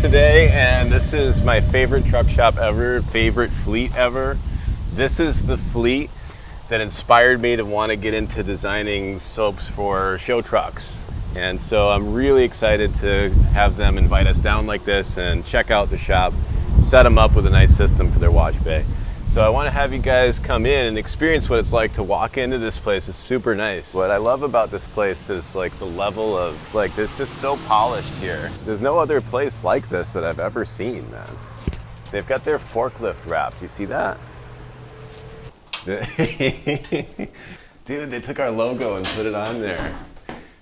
today, and this is my favorite truck shop ever, favorite fleet ever. This is the fleet that inspired me to want to get into designing soaps for show trucks. And so I'm really excited to have them invite us down like this and check out the shop, set them up with a nice system for their wash bay. So I want to have you guys come in and experience what it's like to walk into this place. It's super nice. What I love about this place is like the level of, like, this is so polished here. There's no other place like this that I've ever seen, man. They've got their forklift wrapped. You see that? Dude, they took our logo and put it on there.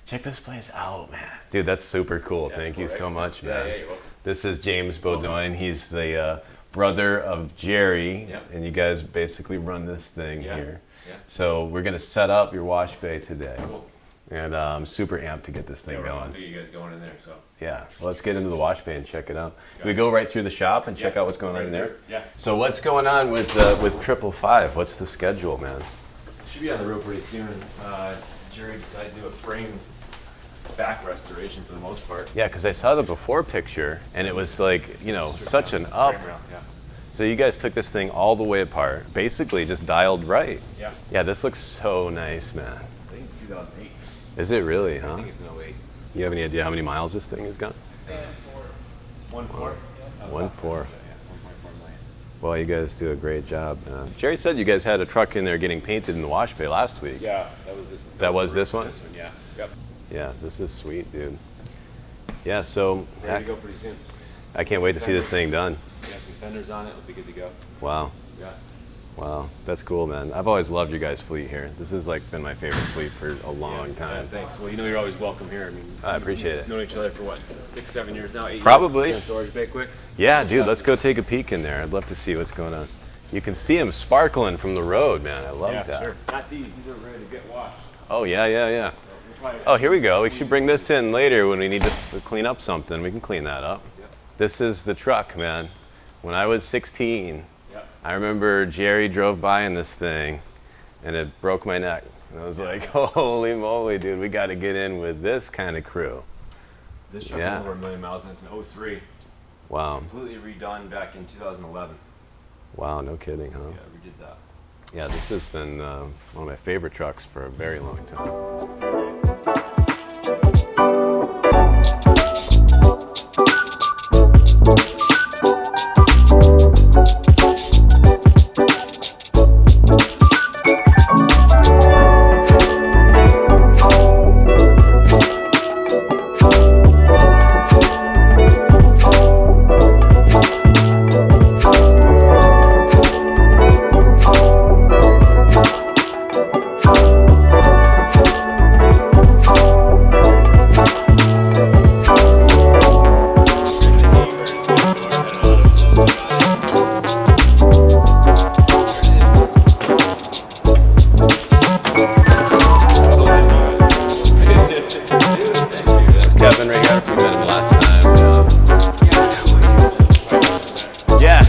Check this place out, man. Dude, that's super cool. Yeah, Thank you so much, man. Yeah, you're welcome. This is James Beaudoin. He's the brother of Jerry, and you guys basically run this thing here. Yeah. So we're gonna set up your wash bay today. Cool. And I'm super amped to get this thing going. To you guys going in there, so. Yeah, well, let's get into the wash bay and check it out. Can we go right through the shop and check out what's going on in there? Yeah. So what's going on with 555? What's the schedule, man? Should be on the road pretty soon. Jerry decided to do a frame back restoration for the most part. Yeah, because I saw the before picture, and it was like, you know, such an up. So you guys took this thing all the way apart, basically just dialed right. Yeah. Yeah, this looks so nice, man. I think it's 2008. Is it really, huh? I think it's an 08. You have any idea how many miles this thing has gone? 1.4. 1.4. 1.4 million. Well, you guys do a great job. Jerry said you guys had a truck in there getting painted in the wash bay last week. Yeah, that was this. That was this one? This one, yeah. Yep. Yeah, this is sweet, dude. Yeah, so ready to go pretty soon. I can't wait to see this thing done. We got some fenders on it. It'll be good to go. Wow. Yeah. Wow, that's cool, man. I've always loved your guys' fleet here. This has like been my favorite fleet for a long time. Yeah, thanks. Well, you know you're always welcome here. I mean, I appreciate it. Known each other for what, 6, 7 years now? 8 Probably. Years? Storage bay quick. Yeah, dude. Let's go take a peek in there. I'd love to see what's going on. You can see them sparkling from the road, man. I love that. Sure. Not these. These are ready to get washed. Oh yeah. Oh, here we go. We should bring this in later when we need to clean up something. We can clean that up. Yep. This is the truck, man. When I was 16, I remember Jerry drove by in this thing, and it broke my neck. And I was like, holy moly, dude, we got to get in with this kind of crew. This truck is over 1 million miles, and it's an 03. Wow. Completely redone back in 2011. Wow, no kidding, huh? Yeah, we did that. Yeah, this has been one of my favorite trucks for a very long time. Kevin right here, we met him last time. Yeah.